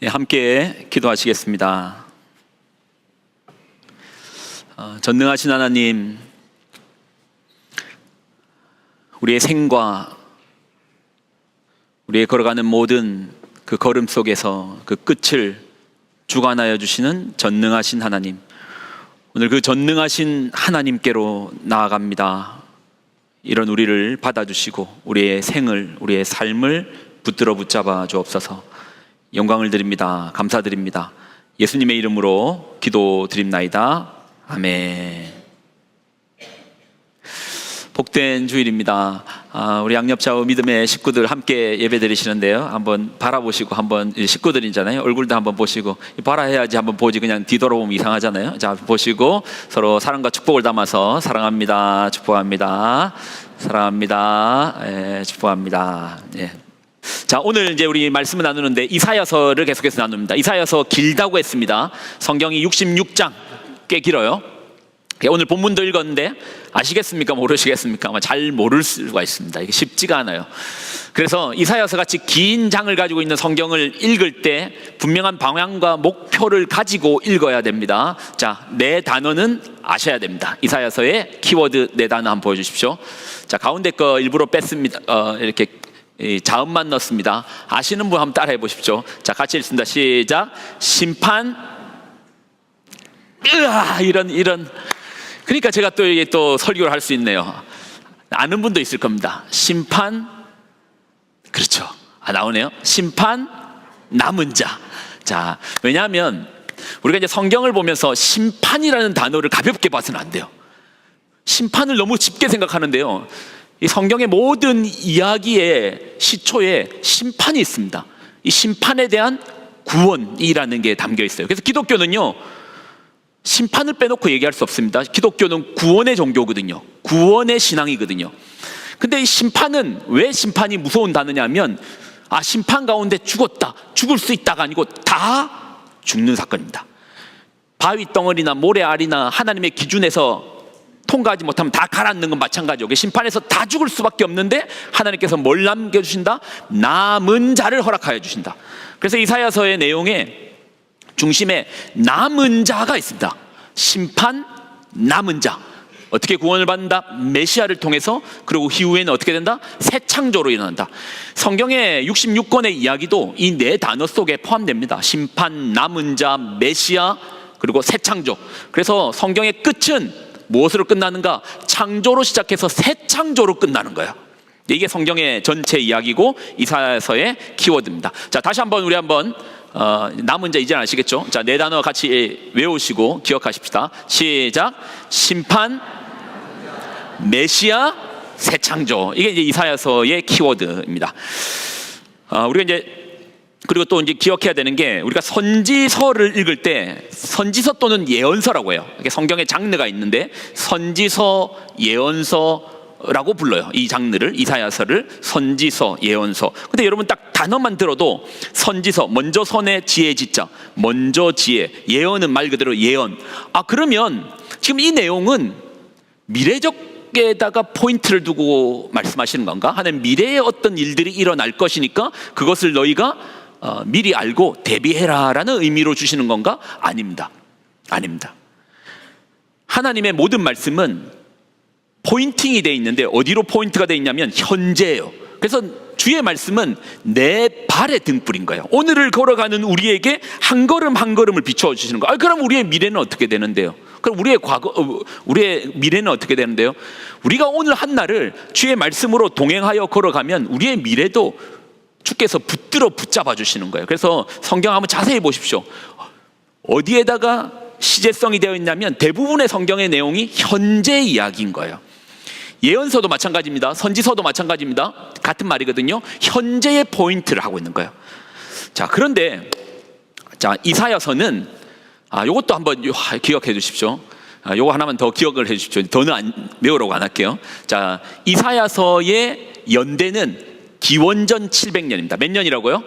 함께 기도하시겠습니다. 전능하신 하나님, 우리의 생과 우리의 걸어가는 모든 그 걸음 속에서 그 끝을 주관하여 주시는 전능하신 하나님, 오늘 그 전능하신 하나님께로 나아갑니다. 이런 우리를 받아주시고 우리의 생을, 우리의 삶을 붙들어 붙잡아 주옵소서. 영광을 드립니다. 감사드립니다. 예수님의 이름으로 기도드립나이다. 아멘. 복된 주일입니다. 우리 양옆좌우 믿음의 식구들 함께 예배 드리시는데요, 한번 바라보시고, 한번 식구들이잖아요, 얼굴도 한번 보시고, 바라해야지 한번 보지, 그냥 뒤돌아보면 이상하잖아요. 자, 보시고 서로 사랑과 축복을 담아서 사랑합니다, 축복합니다, 사랑합니다, 축복합니다. 예. 자, 오늘 이제 우리 말씀을 나누는데 이사야서를 계속해서 나눕니다. 이사야서 길다고 했습니다. 성경이 66장, 꽤 길어요. 오늘 본문도 읽었는데 아시겠습니까? 모르시겠습니까? 아마 잘 모를 수가 있습니다. 이게 쉽지가 않아요. 그래서 이사야서 같이 긴 장을 가지고 있는 성경을 읽을 때 분명한 방향과 목표를 가지고 읽어야 됩니다. 자, 네 단어는 아셔야 됩니다. 이사야서의 키워드 네 단어 한번 보여주십시오. 자, 가운데 거 일부러 뺐습니다. 이렇게 자음만 넣습니다. 아시는 분 한번 따라해 보십시오. 자, 같이 읽습니다. 시작. 심판. 이런. 그러니까 제가 또 이게 또 설교를 할 수 있네요. 아는 분도 있을 겁니다. 심판. 그렇죠. 나오네요. 심판, 남은 자. 자, 왜냐하면 우리가 이제 성경을 보면서 심판이라는 단어를 가볍게 봐서는 안 돼요. 심판을 너무 쉽게 생각하는데요, 이 성경의 모든 이야기의 시초에 심판이 있습니다. 이 심판에 대한 구원이라는 게 담겨 있어요. 그래서 기독교는요, 심판을 빼놓고 얘기할 수 없습니다. 기독교는 구원의 종교거든요. 구원의 신앙이거든요. 근데 이 심판은 왜 심판이 무서운 단어냐면, 심판 가운데 죽었다, 죽을 수 있다가 아니고 다 죽는 사건입니다. 바위 덩어리나 모래알이나 하나님의 기준에서 통과하지 못하면 다 가라앉는 건 마찬가지고, 심판에서 다 죽을 수밖에 없는데 하나님께서 뭘 남겨주신다? 남은 자를 허락하여 주신다. 그래서 이사야서의 내용에 중심에 남은 자가 있습니다. 심판, 남은 자. 어떻게 구원을 받는다? 메시아를 통해서. 그리고 이후에는 어떻게 된다? 새 창조로 일어난다. 성경의 66권의 이야기도 이 네 단어 속에 포함됩니다. 심판, 남은 자, 메시아, 그리고 새 창조. 그래서 성경의 끝은 무엇으로 끝나는가? 창조로 시작해서 새 창조로 끝나는 거예요. 이게 성경의 전체 이야기고 이사야서의 키워드입니다. 자, 다시 한번 우리 한번 남은 자, 이제 아시겠죠? 자, 네 단어 같이 외우시고 기억하십시다. 시작. 심판, 메시아, 새 창조. 이게 이제 이사야서의 키워드입니다. 우리가 이제, 그리고 또 이제 기억해야 되는 게, 우리가 선지서를 읽을 때 선지서 또는 예언서라고 해요. 성경의 장르가 있는데 선지서, 예언서라고 불러요. 이 장르를, 이사야서를 선지서, 예언서. 근데 여러분 딱 단어만 들어도 선지서, 먼저 선의 지혜 지자, 먼저 지혜, 예언은 말 그대로 예언. 그러면 지금 이 내용은 미래적에다가 포인트를 두고 말씀하시는 건가? 하는 미래에 어떤 일들이 일어날 것이니까 그것을 너희가 미리 알고 대비해라 라는 의미로 주시는 건가? 아닙니다. 아닙니다. 하나님의 모든 말씀은 포인팅이 되어 있는데 어디로 포인트가 되어 있냐면 현재예요. 그래서 주의 말씀은 내 발의 등불인 거예요. 오늘을 걸어가는 우리에게 한 걸음 한 걸음을 비춰 주시는 거예요. 그럼 우리의 미래는 어떻게 되는데요? 그럼 우리의 우리의 미래는 어떻게 되는데요? 우리가 오늘 한 날을 주의 말씀으로 동행하여 걸어가면 우리의 미래도 주께서 붙들어 붙잡아 주시는 거예요. 그래서 성경 한번 자세히 보십시오. 어디에다가 시제성이 되어 있냐면 대부분의 성경의 내용이 현재 이야기인 거예요. 예언서도 마찬가지입니다. 선지서도 마찬가지입니다. 같은 말이거든요. 현재의 포인트를 하고 있는 거예요. 자, 그런데 자, 이사야서는 요것도 한번 기억해 주십시오. 요거 하나만 더 기억을 해 주십시오. 더는 외우라고 안 할게요. 자, 이사야서의 연대는 기원전 700년입니다. 몇 년이라고요?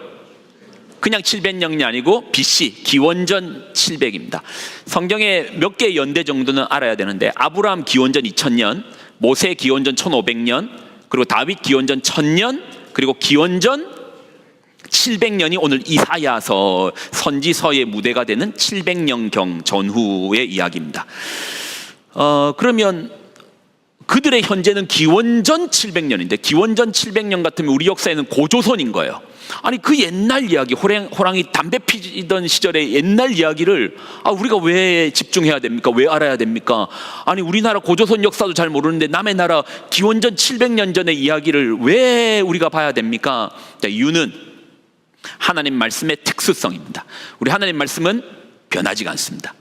그냥 700년이 아니고 BC, 기원전 700입니다. 성경에 몇 개의 연대 정도는 알아야 되는데, 아브라함 기원전 2000년, 모세 기원전 1500년, 그리고 다윗 기원전 1000년, 그리고 기원전 700년이 오늘 이사야서 선지서의 무대가 되는 700년경 전후의 이야기입니다. 그러면 그들의 현재는 기원전 700년인데, 기원전 700년 같으면 우리 역사에는 고조선인 거예요. 아니 그 옛날 이야기, 호랑이 담배 피던 시절의 옛날 이야기를 우리가 왜 집중해야 됩니까? 왜 알아야 됩니까? 아니 우리나라 고조선 역사도 잘 모르는데 남의 나라 기원전 700년 전의 이야기를 왜 우리가 봐야 됩니까? 자, 이유는 하나님 말씀의 특수성입니다. 우리 하나님 말씀은 변하지가 않습니다.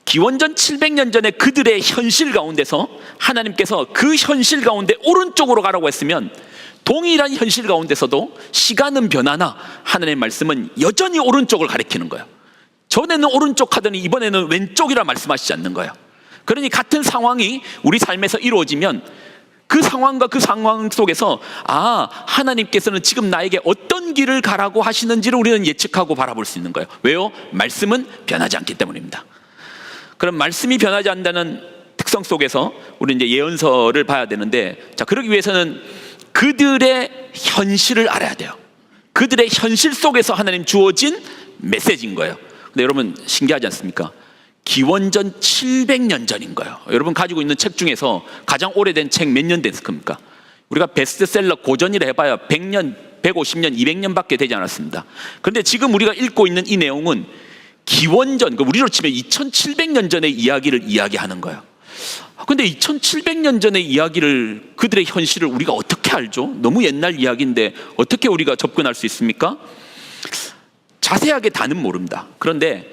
기원전 700년 전에 그들의 현실 가운데서 하나님께서 그 현실 가운데 오른쪽으로 가라고 했으면, 동일한 현실 가운데서도 시간은 변하나 하나님의 말씀은 여전히 오른쪽을 가리키는 거예요. 전에는 오른쪽 하더니 이번에는 왼쪽이라 말씀하시지 않는 거예요. 그러니 같은 상황이 우리 삶에서 이루어지면 그 상황과 그 상황 속에서 하나님께서는 지금 나에게 어떤 길을 가라고 하시는지를 우리는 예측하고 바라볼 수 있는 거예요. 왜요? 말씀은 변하지 않기 때문입니다. 그럼 말씀이 변하지 않는다는 특성 속에서 우리 이제 예언서를 봐야 되는데, 자, 그러기 위해서는 그들의 현실을 알아야 돼요. 그들의 현실 속에서 하나님 주어진 메시지인 거예요. 근데 여러분 신기하지 않습니까? 기원전 700년 전인 거예요. 여러분 가지고 있는 책 중에서 가장 오래된 책 몇 년 됐을 겁니까? 우리가 베스트셀러 고전이라 해봐야 100년, 150년, 200년밖에 되지 않았습니다. 그런데 지금 우리가 읽고 있는 이 내용은 기원전, 우리로 치면 2700년 전의 이야기를 이야기하는 거예요. 근데 2700년 전의 이야기를, 그들의 현실을 우리가 어떻게 알죠? 너무 옛날 이야기인데 어떻게 우리가 접근할 수 있습니까? 자세하게 다는 모릅니다. 그런데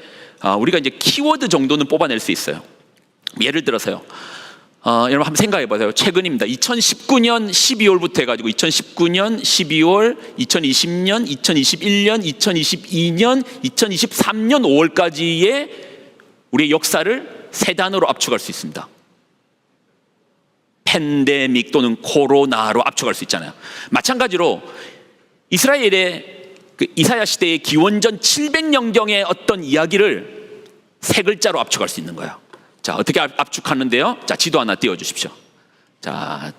우리가 이제 키워드 정도는 뽑아낼 수 있어요. 예를 들어서요, 여러분 한번 생각해 보세요. 최근입니다. 2019년 12월부터 해가지고 2019년 12월, 2020년, 2021년, 2022년, 2023년 5월까지의 우리의 역사를 세 단어로 압축할 수 있습니다. 팬데믹 또는 코로나로 압축할 수 있잖아요. 마찬가지로 이스라엘의 그 이사야 시대의 기원전 700년경의 어떤 이야기를 세 글자로 압축할 수 있는 거예요. 자, 어떻게 압축하는데요? 자, 지도 하나 띄워주십시오. 자,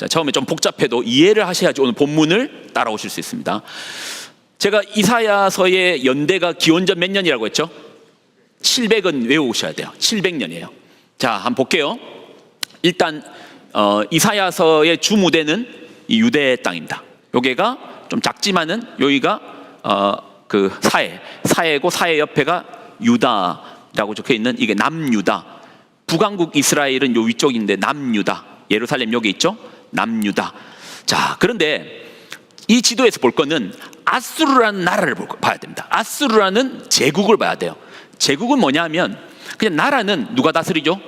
처음에 좀 복잡해도 이해를 하셔야지 오늘 본문을 따라오실 수 있습니다. 제가 이사야서의 연대가 기원전 몇 년이라고 했죠? 700은 외우셔야 돼요. 700년이에요. 자, 한번 볼게요. 일단 이사야서의 주무대는 이 유대 땅입니다. 여기가 좀 작지만은 여기가 그 사해고 사해 옆에가 유다라고 적혀 있는 이게 남유다. 북왕국 이스라엘은 요 위쪽인데 남유다. 예루살렘 여기 있죠? 남유다. 자, 그런데 이 지도에서 볼 거는 아수르라는 나라를 봐야 됩니다. 아수르라는 제국을 봐야 돼요. 제국은 뭐냐 하면 그냥 나라는 누가 다스리죠?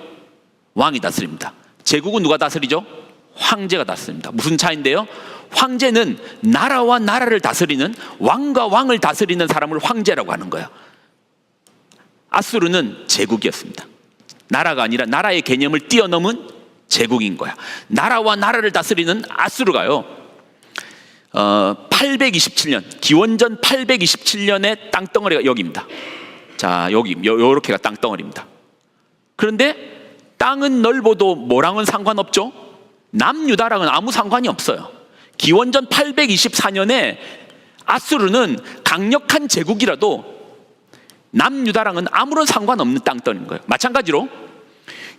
왕이 다스립니다. 제국은 누가 다스리죠? 황제가 다스립니다. 무슨 차이인데요? 황제는 나라와 나라를 다스리는, 왕과 왕을 다스리는 사람을 황제라고 하는 거예요. 아수르는 제국이었습니다. 나라가 아니라 나라의 개념을 뛰어넘은 제국인 거야. 나라와 나라를 다스리는 아수르가요, 827년, 기원전 827년의 땅덩어리가 여기입니다. 자, 여기 요렇게가 땅덩어리입니다. 그런데 땅은 넓어도 뭐랑은 상관없죠? 남유다랑은 아무 상관이 없어요. 기원전 824년에 아수르는 강력한 제국이라도 남유다랑은 아무런 상관없는 땅덩어리인 거예요. 마찬가지로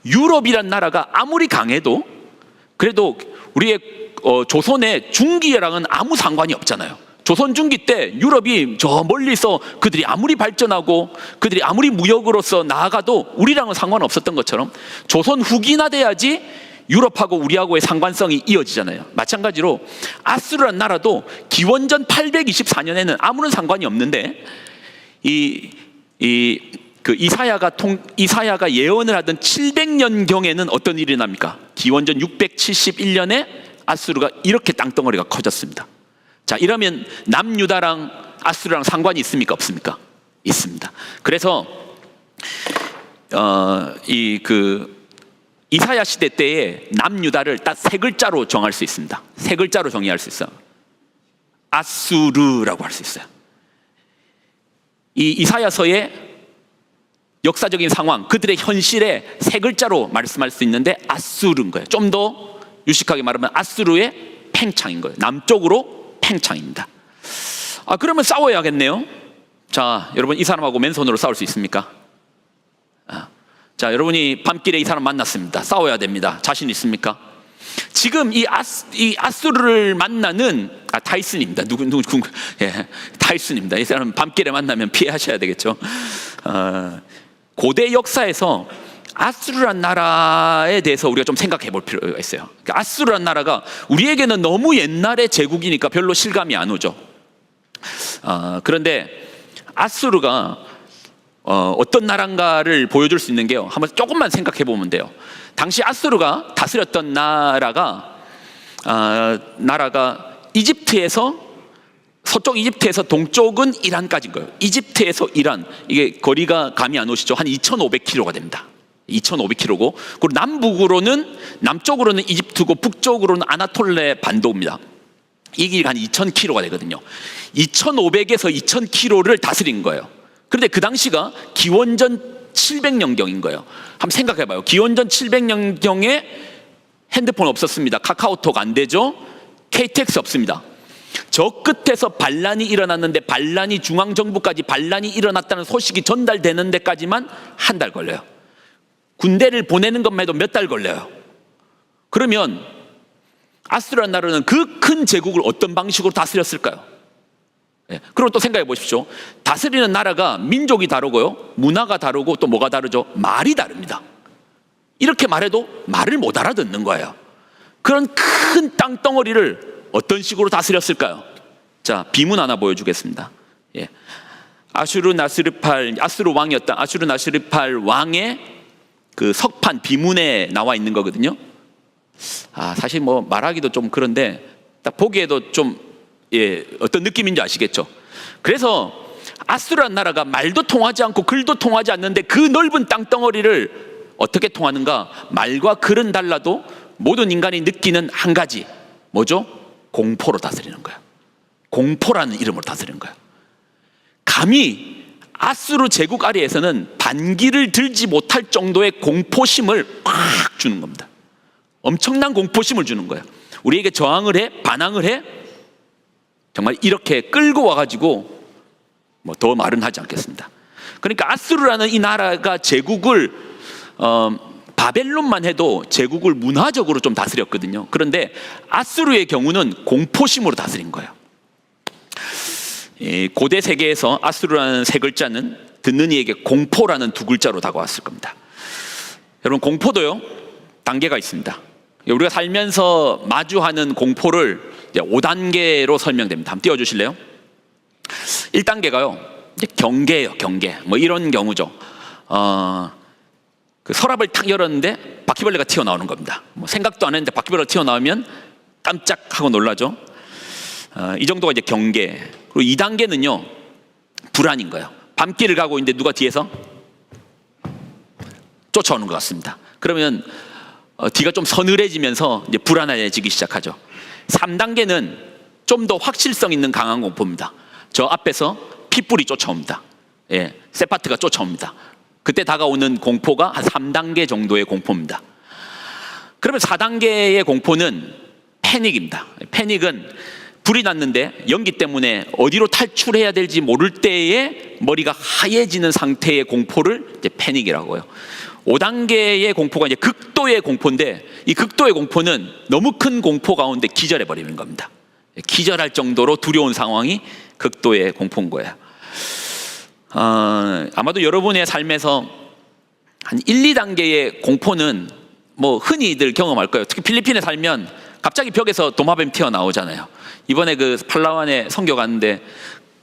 유럽이란 나라가 아무리 강해도 그래도 우리의 조선의 중기랑은 아무 상관이 없잖아요. 조선 중기 때 유럽이 저 멀리서 그들이 아무리 발전하고 그들이 아무리 무역으로서 나아가도 우리랑은 상관없었던 것처럼 조선 후기나 돼야지 유럽하고 우리하고의 상관성이 이어지잖아요. 마찬가지로 아수르란 나라도 기원전 824년에는 아무런 상관이 없는데 이사야가 예언을 하던 700년경에는 어떤 일이 납니까? 기원전 671년에 아수르가 이렇게 땅덩어리가 커졌습니다. 자, 이러면 남유다랑 아수르랑 상관이 있습니까? 없습니까? 있습니다. 그래서 이사야 시대 때에 남유다를 딱 세 글자로 정할 수 있습니다. 세 글자로 정의할 수 있어요. 아수르라고 할 수 있어요. 이 이사야서의 역사적인 상황, 그들의 현실에 세 글자로 말씀할 수 있는데 아수르인 거예요. 좀 더 유식하게 말하면 아수르의 팽창인 거예요. 남쪽으로 팽창입니다. 그러면 싸워야겠네요. 자, 여러분, 이 사람하고 맨손으로 싸울 수 있습니까? 자, 여러분이 밤길에 이 사람 만났습니다. 싸워야 됩니다. 자신 있습니까? 지금 이 아수르를 만나는 타이슨입니다. 타이슨입니다. 이 사람 밤길에 만나면 피하셔야 되겠죠. 고대 역사에서 아수르란 나라에 대해서 우리가 좀 생각해 볼 필요가 있어요. 아수르란 나라가 우리에게는 너무 옛날의 제국이니까 별로 실감이 안 오죠. 그런데 아수르가 어떤 나라인가를 보여줄 수 있는 게요, 한번 조금만 생각해 보면 돼요. 당시 아수르가 다스렸던 나라가 이집트에서, 서쪽 이집트에서 동쪽은 이란까지인 거예요. 이집트에서 이란, 이게 거리가 감이 안 오시죠? 한 2,500km가 됩니다. 2,500km고, 그리고 남쪽으로는 이집트고 북쪽으로는 아나톨레 반도입니다. 이 길이가 한 2,000km가 되거든요. 2,500에서 2,000km를 다스린 거예요. 그런데 그 당시가 기원전 700년경인 거예요. 한번 생각해봐요. 기원전 700년경에 핸드폰 없었습니다. 카카오톡 안 되죠. KTX 없습니다. 저 끝에서 반란이 일어났는데, 반란이 중앙정부까지 반란이 일어났다는 소식이 전달되는 데까지만 한 달 걸려요. 군대를 보내는 것만 해도 몇 달 걸려요. 그러면 아수르라는 나라는 그 큰 제국을 어떤 방식으로 다스렸을까요? 그리고 또 생각해 보십시오. 다스리는 나라가 민족이 다르고요, 문화가 다르고, 또 뭐가 다르죠? 말이 다릅니다. 이렇게 말해도 말을 못 알아듣는 거예요. 그런 큰 땅덩어리를 어떤 식으로 다스렸을까요? 자, 비문 하나 보여주겠습니다. 아수르 왕이었던 아수르나스르팔 왕의 그 석판 비문에 나와 있는 거거든요. 사실 뭐 말하기도 좀 그런데 딱 보기에도 좀 어떤 느낌인지 아시겠죠? 그래서 아수르란 나라가 말도 통하지 않고 글도 통하지 않는데 그 넓은 땅덩어리를 어떻게 통하는가? 말과 글은 달라도 모든 인간이 느끼는 한 가지, 뭐죠? 공포로 다스리는 거예요. 공포라는 이름으로 다스리는 거예요. 감히 아수르 제국 아래에서는 반기를 들지 못할 정도의 공포심을 꽉 주는 겁니다. 엄청난 공포심을 주는 거예요. 우리에게 저항을 해? 반항을 해? 정말 이렇게 끌고 와가지고 뭐 더 말은 하지 않겠습니다. 그러니까 아수르라는 이 나라가 제국을 바벨론만 해도 제국을 문화적으로 좀 다스렸거든요. 그런데 아수르의 경우는 공포심으로 다스린 거예요. 고대 세계에서 아수르라는 세 글자는 듣는 이에게 공포라는 두 글자로 다가왔을 겁니다. 여러분, 공포도요 단계가 있습니다. 우리가 살면서 마주하는 공포를 5단계로 설명됩니다. 한번 띄워주실래요? 1단계가요 경계예요. 경계. 뭐 이런 경우죠. 그 서랍을 탁 열었는데 바퀴벌레가 튀어나오는 겁니다. 뭐 생각도 안 했는데 바퀴벌레가 튀어나오면 깜짝하고 놀라죠. 이 정도가 이제 경계. 그리고 2단계는요 불안인 거예요. 밤길을 가고 있는데 누가 뒤에서 쫓아오는 것 같습니다. 그러면 뒤가 좀 서늘해지면서 이제 불안해지기 시작하죠. 3단계는 좀 더 확실성 있는 강한 공포입니다. 저 앞에서 핏불이 쫓아옵니다. 세파트가 쫓아옵니다. 그때 다가오는 공포가 한 3단계 정도의 공포입니다. 그러면 4단계의 공포는 패닉입니다. 패닉은 불이 났는데 연기 때문에 어디로 탈출해야 될지 모를 때에 머리가 하얘지는 상태의 공포를 이제 패닉이라고요. 5단계의 공포가 이제 극도의 공포인데, 이 극도의 공포는 너무 큰 공포 가운데 기절해 버리는 겁니다. 기절할 정도로 두려운 상황이 극도의 공포인 거예요. 아마도 여러분의 삶에서 한 1, 2단계의 공포는 뭐 흔히들 경험할 거예요. 특히 필리핀에 살면 갑자기 벽에서 도마뱀 튀어나오잖아요. 이번에 그 팔라완에 선교 갔는데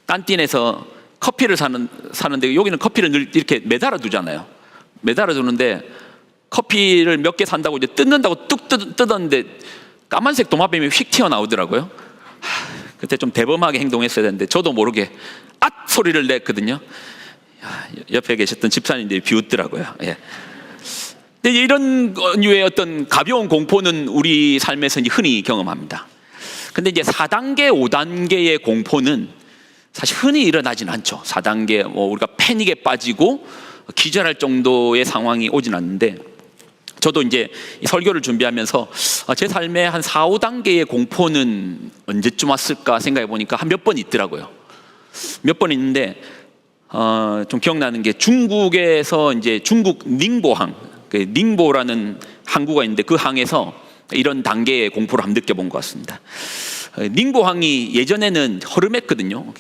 깐틴에서 커피를 사는데 여기는 커피를 늘 이렇게 매달아 두잖아요. 매달아 두는데 커피를 몇 개 산다고 이제 뜯는다고 뚝 뜯었는데 까만색 도마뱀이 휙 튀어나오더라고요. 그때 좀 대범하게 행동했어야 되는데 저도 모르게 앗 소리를 냈거든요. 옆에 계셨던 집사님들이 비웃더라고요. 근데 이런 류의 어떤 가벼운 공포는 우리 삶에서 흔히 경험합니다. 근데 이제 4단계, 5단계의 공포는 사실 흔히 일어나진 않죠. 4단계, 우리가 패닉에 빠지고 기절할 정도의 상황이 오진 않는데, 저도 이제 이 설교를 준비하면서 제 삶에 한 4, 5단계의 공포는 언제쯤 왔을까 생각해 보니까 한 몇 번 있더라고요. 몇 번 있는데 좀 기억나는 게 중국에서 이제 중국 닝보항, 그 닝보라는 항구가 있는데 그 항에서 이런 단계의 공포를 한번 느껴본 것 같습니다. 닝보항이 예전에는 허름했거든요.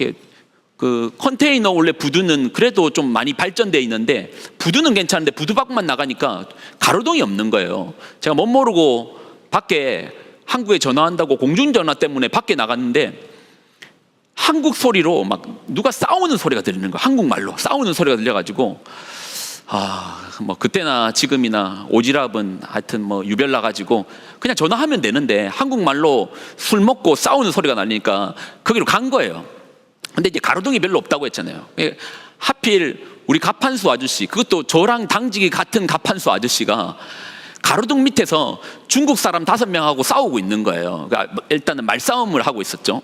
그 컨테이너 원래 부두는 그래도 좀 많이 발전되어 있는데 부두는 괜찮은데 부두 밖만 나가니까 가로등이 없는 거예요. 제가 못 모르고 밖에 한국에 전화한다고 공중전화 때문에 밖에 나갔는데 한국 소리로 막 누가 싸우는 소리가 들리는 거야. 한국말로 싸우는 소리가 들려가지고 뭐 그때나 지금이나 오지랖은 하여튼 뭐 유별나가지고 그냥 전화하면 되는데 한국말로 술 먹고 싸우는 소리가 나니까 거기로 간 거예요. 근데 이제 가로등이 별로 없다고 했잖아요. 하필 우리 가판수 아저씨, 그것도 저랑 당직이 같은 가판수 아저씨가 가로등 밑에서 중국 사람 5명하고 싸우고 있는 거예요. 그러니까 일단은 말싸움을 하고 있었죠.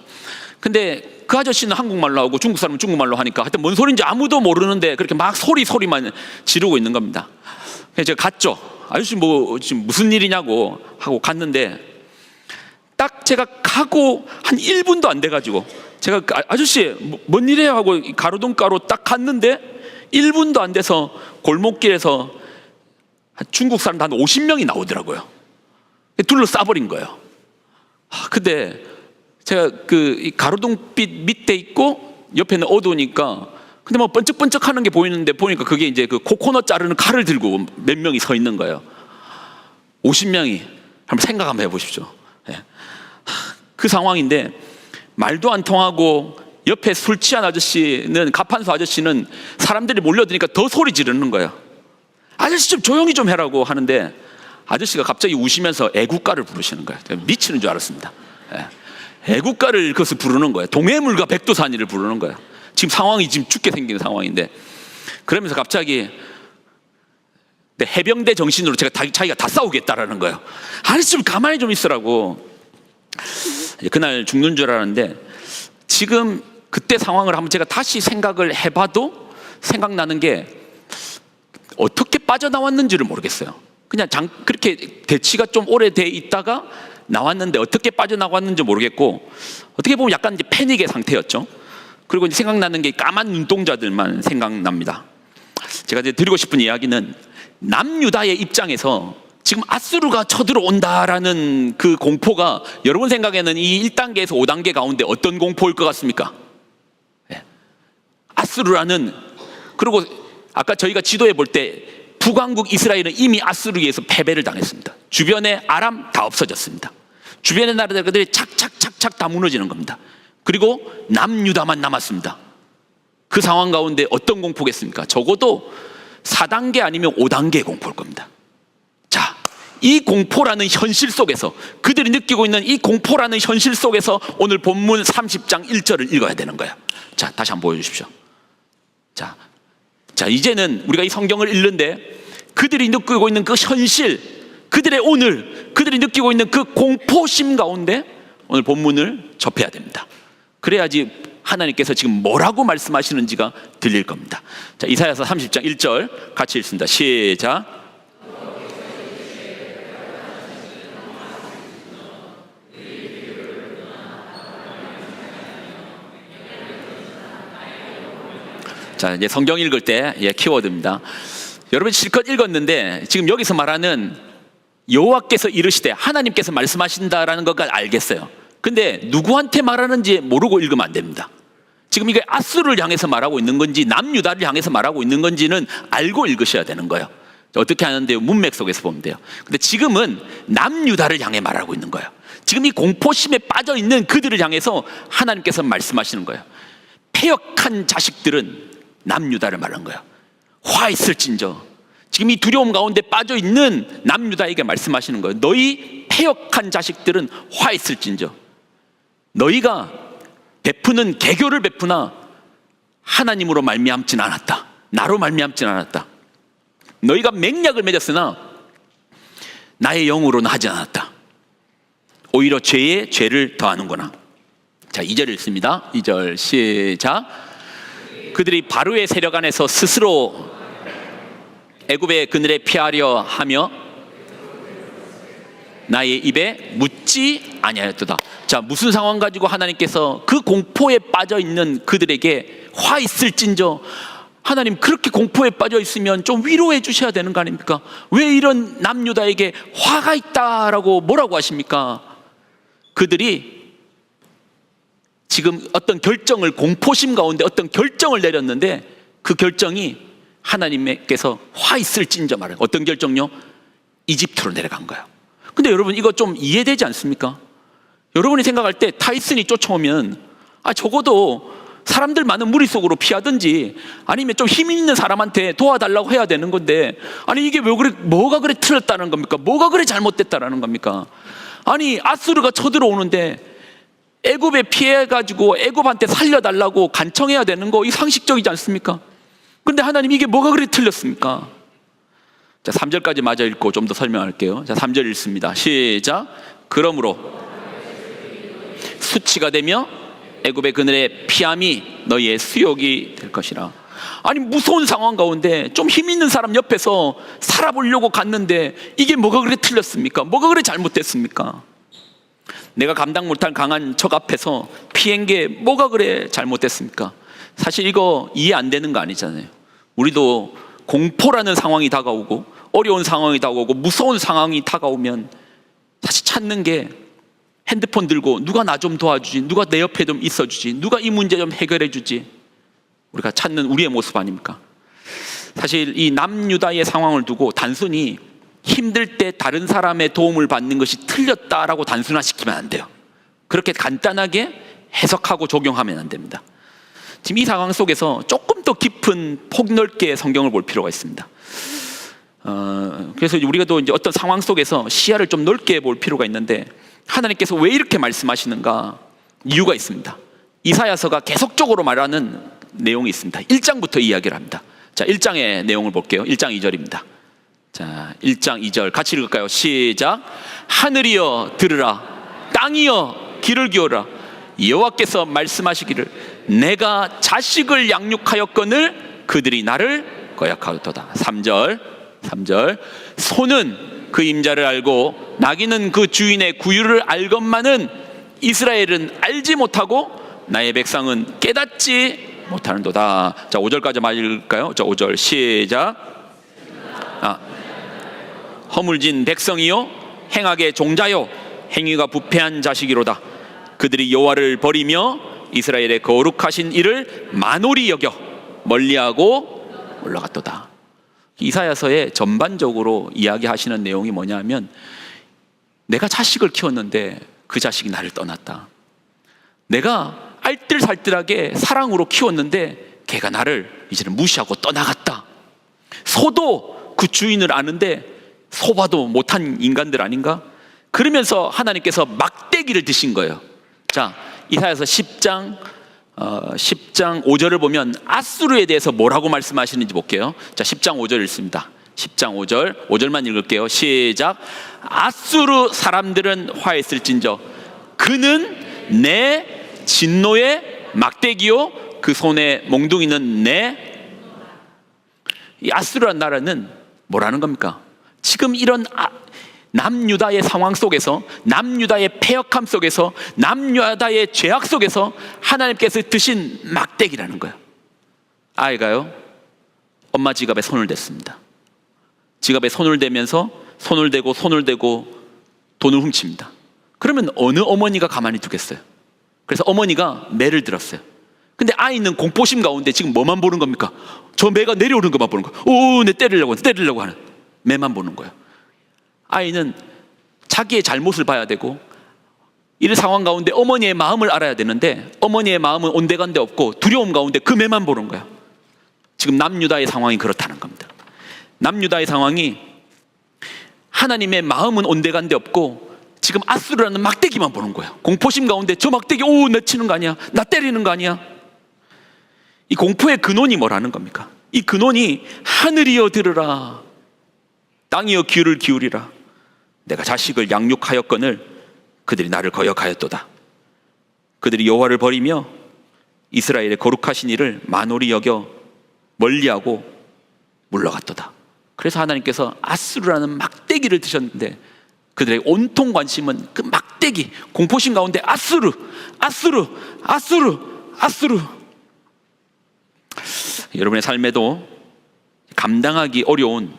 근데 그 아저씨는 한국말로 하고 중국 사람은 중국말로 하니까 하여튼 뭔 소리인지 아무도 모르는데 그렇게 막 소리만 지르고 있는 겁니다. 그래서 제가 갔죠. 아저씨 뭐 지금 무슨 일이냐고 하고 갔는데 딱 제가 가고 한 1분도 안 돼가지고 제가 아저씨 뭔 일이에요 하고 가로등가로 딱 갔는데 1분도 안 돼서 골목길에서 중국 사람 한 50명이 나오더라고요. 둘러싸버린 거예요. 근데 제가 그 가로등빛 밑에 있고 옆에는 어두우니까 근데 뭐 번쩍번쩍 하는 게 보이는데 보니까 그게 이제 그 코코넛 자르는 칼을 들고 몇 명이 서 있는 거예요. 50명이. 한번 생각 한번 해보십시오. 그 상황인데 말도 안 통하고 옆에 술 취한 아저씨는 가판수 아저씨는 사람들이 몰려드니까 더 소리 지르는 거예요. 아저씨 좀 조용히 좀 해라고 하는데 아저씨가 갑자기 우시면서 애국가를 부르시는 거예요. 미치는 줄 알았습니다. 애국가를 그것을 부르는 거예요. 동해물과 백두산이를 부르는 거예요. 지금 상황이 지금 죽게 생긴 상황인데 그러면서 갑자기 해병대 정신으로 자기가 다 싸우겠다라는 거예요. 아저씨 좀 가만히 좀 있으라고. 그날 죽는 줄 알았는데 지금 그때 상황을 한번 제가 다시 생각을 해봐도 생각나는 게 어떻게 빠져나왔는지를 모르겠어요. 그냥 그렇게 대치가 좀 오래돼 있다가 나왔는데 어떻게 빠져나왔는지 모르겠고 어떻게 보면 약간 이제 패닉의 상태였죠. 그리고 이제 생각나는 게 까만 눈동자들만 생각납니다. 제가 이제 드리고 싶은 이야기는 남유다의 입장에서 지금 아수르가 쳐들어온다라는 그 공포가 여러분 생각에는 이 1단계에서 5단계 가운데 어떤 공포일 것 같습니까? 아수르라는, 그리고 아까 저희가 지도에 볼 때 북왕국 이스라엘은 이미 아수르에 의해서 패배를 당했습니다. 주변에 아람 다 없어졌습니다. 주변의 나라들이 착착착착 다 무너지는 겁니다. 그리고 남유다만 남았습니다. 그 상황 가운데 어떤 공포겠습니까? 적어도 4단계 아니면 5단계의 공포일 겁니다. 자, 이 공포라는 현실 속에서, 그들이 느끼고 있는 이 공포라는 현실 속에서 오늘 본문 30장 1절을 읽어야 되는 거예요. 자, 다시 한번 보여주십시오. 자, 이제는 우리가 이 성경을 읽는데 그들이 느끼고 있는 그 현실, 그들의 오늘, 그들이 느끼고 있는 그 공포심 가운데 오늘 본문을 접해야 됩니다. 그래야지 하나님께서 지금 뭐라고 말씀하시는지가 들릴 겁니다. 자, 이사야서 30장 1절 같이 읽습니다. 시작. 자, 이제 성경 읽을 때 키워드입니다. 여러분 실컷 읽었는데 지금 여기서 말하는 여호와께서 이르시되, 하나님께서 말씀하신다라는 것까지 알겠어요. 근데 누구한테 말하는지 모르고 읽으면 안 됩니다. 지금 이게 아수르를 향해서 말하고 있는 건지 남유다를 향해서 말하고 있는 건지는 알고 읽으셔야 되는 거예요. 어떻게 하는데요? 문맥 속에서 보면 돼요. 근데 지금은 남유다를 향해 말하고 있는 거예요. 지금 이 공포심에 빠져 있는 그들을 향해서 하나님께서 말씀하시는 거예요. 패역한 자식들은 남유다를 말한 거예요. 화 있을진저. 지금 이 두려움 가운데 빠져 있는 남유다에게 말씀하시는 거예요. 너희 패역한 자식들은 화 있을진저. 너희가 베푸는 개교를 베푸나 하나님으로 말미암진 않았다. 나로 말미암진 않았다. 너희가 맹약을 맺었으나 나의 영으로는 하지 않았다. 오히려 죄에 죄를 더하는구나. 자, 2절 읽습니다. 2절 시작. 그들이 바로의 세력 안에서 스스로 애굽의 그늘에 피하려 하며 나의 입에 묻지 아니하였도다. 자, 무슨 상황 가지고 하나님께서 그 공포에 빠져 있는 그들에게 화 있을진저, 하나님 그렇게 공포에 빠져 있으면 좀 위로해 주셔야 되는 거 아닙니까? 왜 이런 남유다에게 화가 있다라고 뭐라고 하십니까? 그들이 지금 어떤 결정을, 공포심 가운데 어떤 결정을 내렸는데 그 결정이 하나님께서 화 있을진저 말해요. 어떤 결정요? 이집트로 내려간 거예요. 근데 여러분 이거 좀 이해되지 않습니까? 여러분이 생각할 때 타이슨이 쫓아오면 적어도 사람들 많은 무리 속으로 피하든지 아니면 좀 힘 있는 사람한테 도와달라고 해야 되는 건데, 아니 이게 왜 그래, 뭐가 그래 틀렸다는 겁니까? 뭐가 그래 잘못됐다라는 겁니까? 아니 아수르가 쳐들어오는데 애굽에 피해가지고 애굽한테 살려달라고 간청해야 되는 거, 이 상식적이지 않습니까? 근데 하나님 이게 뭐가 그래 틀렸습니까? 자, 3절까지 마저 읽고 좀 더 설명할게요. 자, 3절 읽습니다. 시작. 그러므로 수치가 되며 애굽의 그늘에 피함이 너희의 수욕이 될 것이라. 아니 무서운 상황 가운데 좀 힘 있는 사람 옆에서 살아보려고 갔는데 이게 뭐가 그래 틀렸습니까? 뭐가 그래 잘못됐습니까? 내가 감당 못할 강한 적 앞에서 피한 게 뭐가 그래 잘못됐습니까? 사실 이거 이해 안 되는 거 아니잖아요. 우리도 공포라는 상황이 다가오고 어려운 상황이 다가오고 무서운 상황이 다가오면 사실 찾는 게 핸드폰 들고 누가 나 좀 도와주지, 누가 내 옆에 좀 있어주지, 누가 이 문제 좀 해결해 주지, 우리가 찾는 우리의 모습 아닙니까? 사실 이 남유다의 상황을 두고 단순히 힘들 때 다른 사람의 도움을 받는 것이 틀렸다라고 단순화시키면 안 돼요. 그렇게 간단하게 해석하고 적용하면 안 됩니다. 지금 이 상황 속에서 조금 더 깊은 폭넓게 성경을 볼 필요가 있습니다. 그래서 우리가 또 이제 어떤 상황 속에서 시야를 좀 넓게 볼 필요가 있는데, 하나님께서 왜 이렇게 말씀하시는가? 이유가 있습니다. 이사야서가 계속적으로 말하는 내용이 있습니다. 1장부터 이야기를 합니다. 자, 1장의 내용을 볼게요. 1장 2절입니다. 자, 1장 2절 같이 읽을까요? 시작. 하늘이여 들으라, 땅이여 귀를 기울여라. 여호와께서 말씀하시기를 내가 자식을 양육하였거늘 그들이 나를 거역하도다. 3절 소는 그 임자를 알고 나귀는 그 주인의 구유를 알건만은 이스라엘은 알지 못하고 나의 백성은 깨닫지 못하는도다. 자, 5절까지 읽을까요? 자, 5절 시작. 허물진 백성이요 행악의 종자요 행위가 부패한 자식이로다. 그들이 여호와를 버리며 이스라엘의 거룩하신 이를 만홀히 여겨 멀리하고 올라갔도다. 이사야서에 전반적으로 이야기하시는 내용이 뭐냐면, 내가 자식을 키웠는데 그 자식이 나를 떠났다. 내가 알뜰살뜰하게 사랑으로 키웠는데 걔가 나를 이제는 무시하고 떠나갔다. 소도 그 주인을 아는데 소봐도 못한 인간들 아닌가? 그러면서 하나님께서 막대기를 드신 거예요. 자, 이사야서 10장 5절을 보면 아수르에 대해서 뭐라고 말씀하시는지 볼게요. 자, 10장 5절 읽습니다. 10장 5절만 읽을게요. 시작. 아수르 사람들은 화했을진저 그는 내 진노의 막대기요 그 손에 몽둥이는 이 아수르라는 나라는 뭐라는 겁니까? 지금 이런 남유다의 상황 속에서, 남유다의 패역함 속에서, 남유다의 죄악 속에서 하나님께서 드신 막대기라는 거예요. 아이가요 엄마 지갑에 손을 댔습니다. 지갑에 손을 대면서 손을 대고 돈을 훔칩니다. 그러면 어느 어머니가 가만히 두겠어요? 그래서 어머니가 매를 들었어요. 근데 아이는 공포심 가운데 지금 뭐만 보는 겁니까? 저 매가 내려오는 것만 보는 거예요. 오, 내 때리려고 하는 매만 보는 거예요. 아이는 자기의 잘못을 봐야 되고 이 상황 가운데 어머니의 마음을 알아야 되는데 어머니의 마음은 온데간데 없고 두려움 가운데 그 매만 보는 거예요. 지금 남유다의 상황이 그렇다는 겁니다. 남유다의 상황이 하나님의 마음은 온데간데 없고 지금 아수르라는 막대기만 보는 거예요. 공포심 가운데 저 막대기 나 치는 거 아니야? 나 때리는 거 아니야? 이 공포의 근원이 뭐라는 겁니까? 이 근원이 하늘이여 들으라, 땅이여 귀를 기울이라. 내가 자식을 양육하였거늘 그들이 나를 거역하였도다. 그들이 여호와를 버리며 이스라엘의 거룩하신 이를 만홀히 여겨 멀리하고 물러갔도다. 그래서 하나님께서 아수르라는 막대기를 드셨는데 그들의 온통 관심은 그 막대기, 공포심 가운데 아수르, 아수르, 아수르, 아수르. 여러분의 삶에도 감당하기 어려운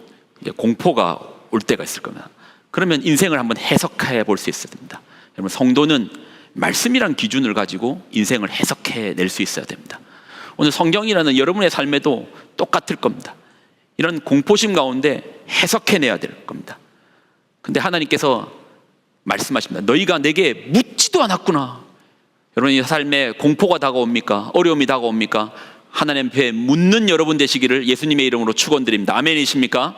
공포가 올 때가 있을 겁니다. 그러면 인생을 한번 해석해 볼 수 있어야 됩니다. 여러분, 성도는 말씀이란 기준을 가지고 인생을 해석해 낼 수 있어야 됩니다. 오늘 성경이라는 여러분의 삶에도 똑같을 겁니다. 이런 공포심 가운데 해석해내야 될 겁니다. 근데 하나님께서 말씀하십니다. 너희가 내게 묻지도 않았구나. 여러분의 삶에 공포가 다가옵니까? 어려움이 다가옵니까? 하나님 앞에 묻는 여러분 되시기를 예수님의 이름으로 축원드립니다. 아멘이십니까?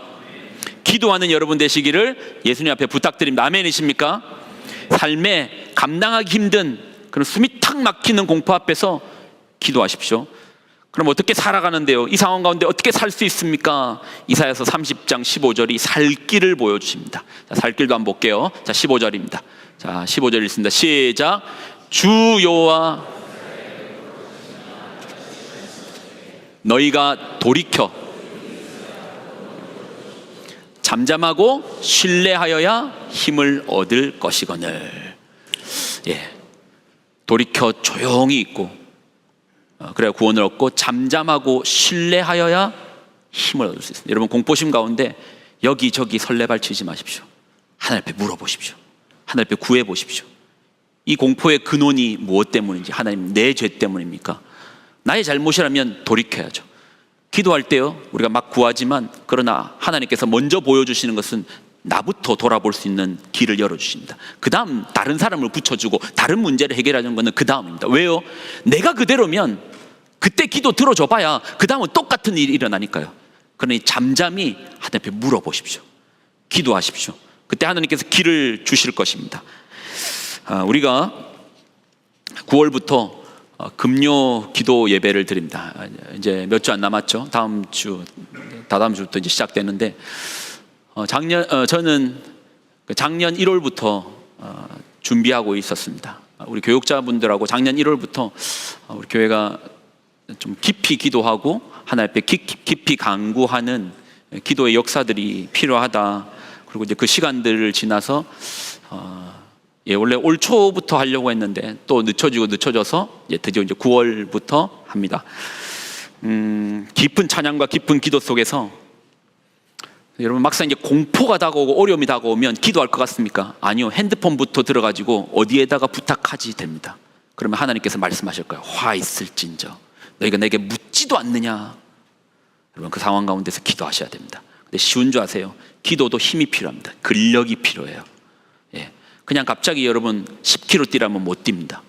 기도하는 여러분 되시기를 예수님 앞에 부탁드립니다. 아멘이십니까? 삶에 감당하기 힘든 그런 숨이 탁 막히는 공포 앞에서 기도하십시오. 그럼 어떻게 살아가는데요? 이 상황 가운데 어떻게 살 수 있습니까? 이사야서 30장 15절이 살 길을 보여주십니다. 자, 살 길도 한번 볼게요. 자, 15절입니다. 자, 15절 읽습니다. 시작. 주 여호와 너희가 돌이켜 잠잠하고 신뢰하여야 힘을 얻을 것이거늘. 예, 돌이켜 조용히 있고 그래야 구원을 얻고 잠잠하고 신뢰하여야 힘을 얻을 수 있습니다. 여러분, 공포심 가운데 여기저기 설레발치지 마십시오. 하나님 앞에 물어보십시오. 하나님 앞에 구해보십시오. 이 공포의 근원이 무엇 때문인지. 하나님, 내 죄 때문입니까? 나의 잘못이라면 돌이켜야죠. 기도할 때요, 우리가 막 구하지만 그러나 하나님께서 먼저 보여주시는 것은 나부터 돌아볼 수 있는 길을 열어주십니다. 그 다음 다른 사람을 붙여주고 다른 문제를 해결하는 것은 그 다음입니다. 왜요? 내가 그대로면 그때 기도 들어줘봐야 그 다음은 똑같은 일이 일어나니까요. 그러니 잠잠히 하나님 앞에 물어보십시오. 기도하십시오. 그때 하나님께서 길을 주실 것입니다. 우리가 9월부터 금요 기도 예배를 드립니다. 이제 몇 주 안 남았죠. 다다음 주부터 이제 시작되는데, 저는 작년 1월부터 준비하고 있었습니다. 우리 교육자분들하고 작년 1월부터 우리 교회가 좀 깊이 기도하고 하나님 앞에 깊이 간구하는 기도의 역사들이 필요하다. 그리고 이제 그 시간들을 지나서 원래 올 초부터 하려고 했는데 또 늦춰져서 드디어 이제 9월부터 합니다. 깊은 찬양과 깊은 기도 속에서 여러분, 막상 이제 공포가 다가오고 어려움이 다가오면 기도할 것 같습니까? 아니요. 핸드폰부터 들어가지고 어디에다가 부탁하지 됩니다. 그러면 하나님께서 말씀하실 거예요. 화 있을진저 너희가 내게 묻지도 않느냐. 여러분, 그 상황 가운데서 기도하셔야 됩니다. 근데 쉬운 줄 아세요? 기도도 힘이 필요합니다. 근력이 필요해요. 예. 그냥 갑자기 여러분 10km 뛰라면 못 뜁니다.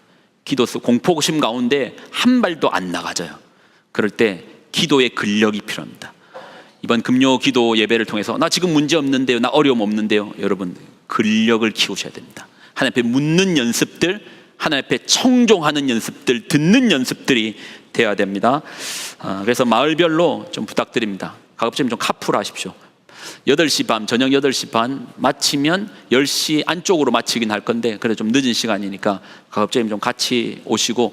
기도 속 공포심 가운데 한 발도 안 나가져요. 그럴 때 기도의 근력이 필요합니다. 이번 금요 기도 예배를 통해서 나 지금 문제 없는데요, 나 어려움 없는데요, 여러분 근력을 키우셔야 됩니다. 하나님 앞에 묻는 연습들, 하나님 앞에 청종하는 연습들, 듣는 연습들이 되어야 됩니다. 그래서 마을별로 좀 부탁드립니다. 가급적 좀 카풀 하십시오. 8시 반, 저녁 8시 반 마치면 10시 안쪽으로 마치긴 할 건데, 그래 좀 늦은 시간이니까 가급적 좀 같이 오시고,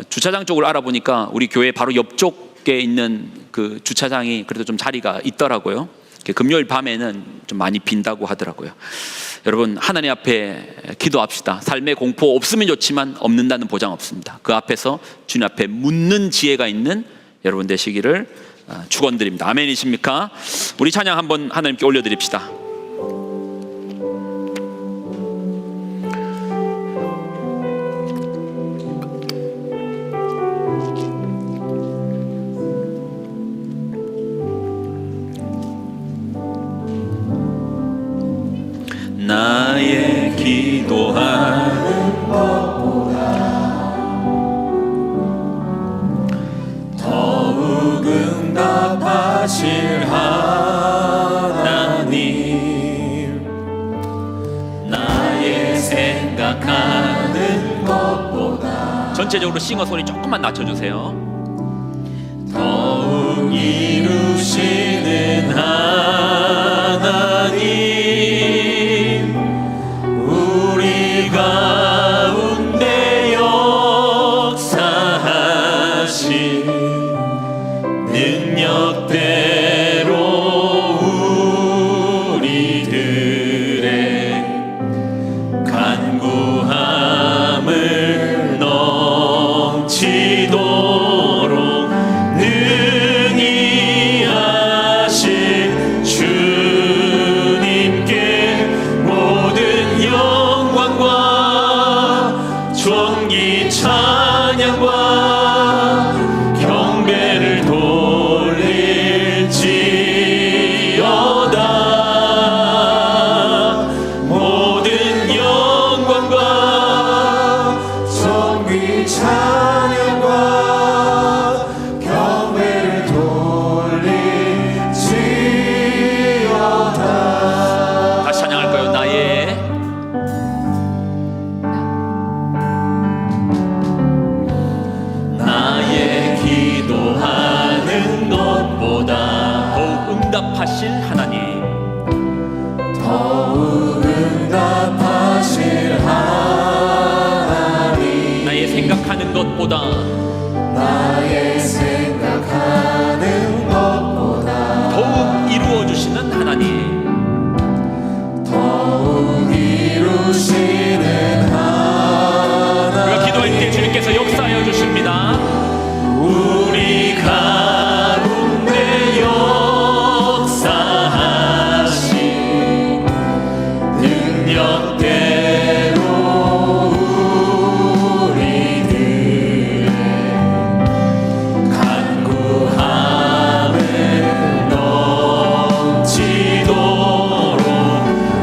주차장 쪽을 알아보니까 우리 교회 바로 옆쪽에 있는 그 주차장이 그래도 좀 자리가 있더라고요. 금요일 밤에는 좀 많이 빈다고 하더라고요. 여러분, 하나님 앞에 기도합시다. 삶의 공포 없으면 좋지만 없는다는 보장 없습니다. 그 앞에서 주님 앞에 묻는 지혜가 있는 여러분 되시기를 축원드립니다. 아멘이십니까? 우리 찬양 한번 하나님께 올려드립시다. 나의 기도하는 것보다 더욱 응답하실 하나님, 나의 생각하는 것보다, 전체적으로 싱어 소리 조금만 낮춰주세요. 더욱 이루시는 하나님, 가운데 역사하신 능력대로 우리들의 응답하실 하나님, 더욱 응답하실 하나님, 나의 생각하는 것보다 나의 생각하는 것보다 더욱 이루어주시는 하나님, 더욱 이루시는 하나님. 우리가 기도할 때 주님께서 역사하여 주십니다. 우리 가운데 역사하신 능력대로 우리들의 간구함을 넘치도록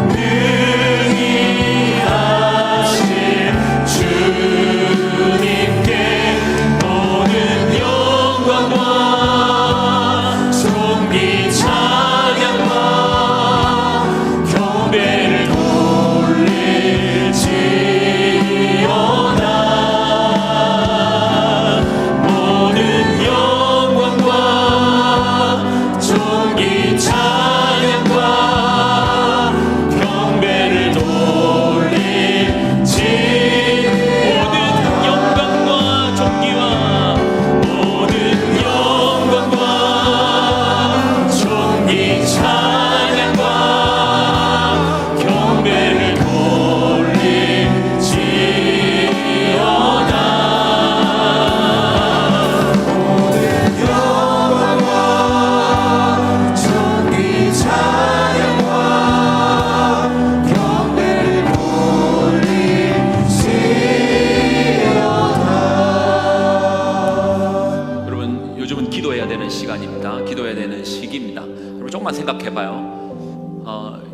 능히 하실 주님께 모든 영광과 존귀 찬양과 경배를 돌릴지어다. 모든 영광과 존귀 찬양과 경배를 돌릴지. 모든 영광과 존귀와 모든 영광과 존귀 찬양과 경배를 돌릴지어다. 모든 영광과 존귀 찬양과 경배를 돌릴지어다. 여러분, 요즘은 기도해야 되는 시간입니다. 기도해야 되는 시기입니다. 여러분, 조금만 생각해봐요.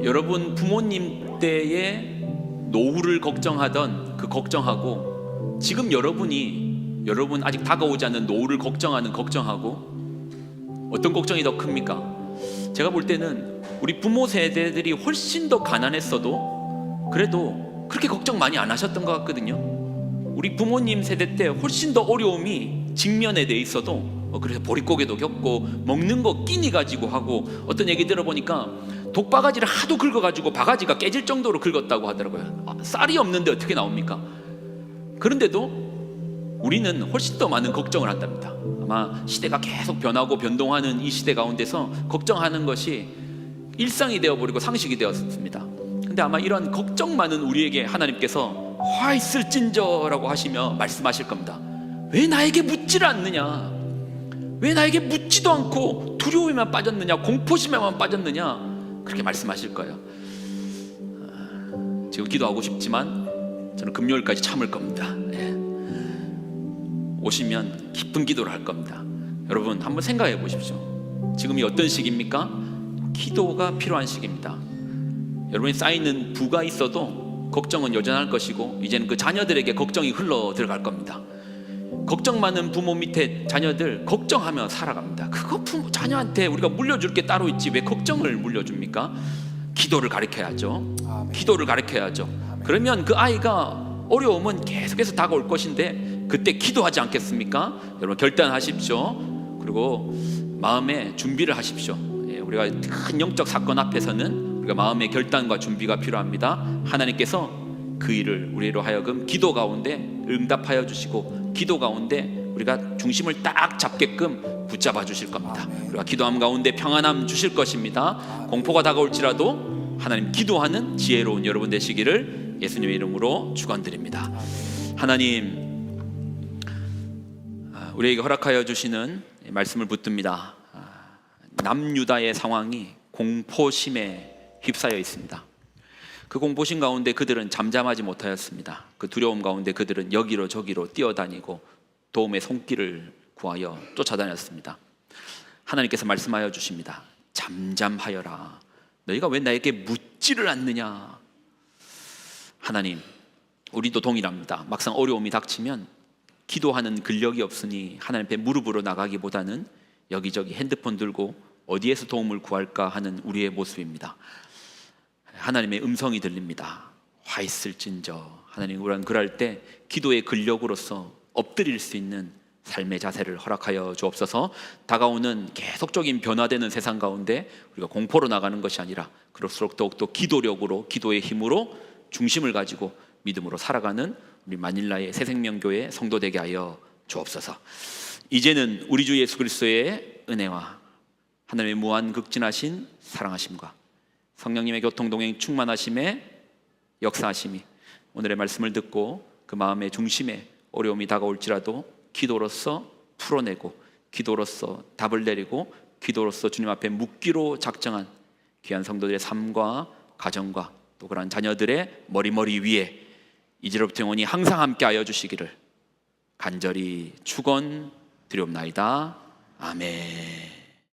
여러분 부모님 때의 노후를 걱정하던 그 걱정하고, 지금 여러분 아직 다가오지 않는 노후를 걱정하고 어떤 걱정이 더 큽니까? 제가 볼 때는 우리 부모 세대들이 훨씬 더 가난했어도 그래도 그렇게 걱정 많이 안 하셨던 것 같거든요. 우리 부모님 세대 때 훨씬 더 어려움이 직면에 돼 있어도 그래서 보릿고개도 겪고 먹는 거 끼니 가지고 하고, 어떤 얘기 들어보니까 독바가지를 하도 긁어가지고 바가지가 깨질 정도로 긁었다고 하더라고요. 쌀이 없는데 어떻게 나옵니까? 그런데도 우리는 훨씬 더 많은 걱정을 한답니다. 아마 시대가 계속 변하고 변동하는 이 시대 가운데서 걱정하는 것이 일상이 되어버리고 상식이 되었습니다. 근데 아마 이런 걱정 많은 우리에게 하나님께서 화 있을진저라고 하시며 말씀하실 겁니다. 왜 나에게 묻지를 않느냐? 왜 나에게 묻지도 않고 두려움에만 빠졌느냐? 공포심에만 빠졌느냐? 그렇게 말씀하실 거예요. 지금 기도하고 싶지만 저는 금요일까지 참을 겁니다. 오시면 기쁜 기도를 할 겁니다. 여러분, 한번 생각해 보십시오. 지금이 어떤 시기입니까? 기도가 필요한 시기입니다. 여러분이 쌓이는 부가 있어도 걱정은 여전할 것이고, 이제는 그 자녀들에게 걱정이 흘러 들어갈 겁니다. 걱정 많은 부모 밑에 자녀들 걱정하며 살아갑니다. 그거 자녀한테 우리가 물려줄 게 따로 있지 왜 걱정을 물려줍니까? 기도를 가르쳐야죠. 기도를 가르쳐야죠. 그러면 그 아이가 어려움은 계속해서 다가올 것인데 그때 기도하지 않겠습니까? 여러분, 결단하십시오. 그리고 마음에 준비를 하십시오. 우리가 큰 영적 사건 앞에서는 우리가 마음의 결단과 준비가 필요합니다. 하나님께서 그 일을 우리로 하여금 기도 가운데 응답하여 주시고, 기도 가운데 우리가 중심을 딱 잡게끔 붙잡아 주실 겁니다. 우리가 기도함 가운데 평안함 주실 것입니다. 공포가 다가올지라도 하나님 기도하는 지혜로운 여러분 되시기를 예수님의 이름으로 축원드립니다. 하나님, 우리에게 허락하여 주시는 말씀을 붙듭니다. 남유다의 상황이 공포심에 휩싸여 있습니다. 그 공포심 가운데 그들은 잠잠하지 못하였습니다. 그 두려움 가운데 그들은 여기로 저기로 뛰어다니고 도움의 손길을 구하여 쫓아다녔습니다. 하나님께서 말씀하여 주십니다. 잠잠하여라. 너희가 왜 나에게 묻지를 않느냐? 하나님, 우리도 동일합니다. 막상 어려움이 닥치면 기도하는 근력이 없으니 하나님 앞에 무릎으로 나가기보다는 여기저기 핸드폰 들고 어디에서 도움을 구할까 하는 우리의 모습입니다. 하나님의 음성이 들립니다. 화 있을진저. 하나님, 우리는 그럴 때 기도의 근력으로서 엎드릴 수 있는 삶의 자세를 허락하여 주옵소서. 다가오는 계속적인 변화되는 세상 가운데 우리가 공포로 나가는 것이 아니라 그럴수록 더욱더 기도력으로, 기도의 힘으로 중심을 가지고 믿음으로 살아가는 우리 마닐라의 새생명교회 성도 되게 하여 주옵소서. 이제는 우리 주 예수 그리스도의 은혜와 하나님의 무한 극진하신 사랑하심과 성령님의 교통동행 충만하심의 역사하심이 오늘의 말씀을 듣고 그 마음의 중심에 어려움이 다가올지라도 기도로서 풀어내고, 기도로서 답을 내리고, 기도로서 주님 앞에 묻기로 작정한 귀한 성도들의 삶과 가정과 또 그러한 자녀들의 머리 위에 이제로부터 영원히 항상 함께 하여 주시기를 간절히 축원드리옵나이다. 아멘.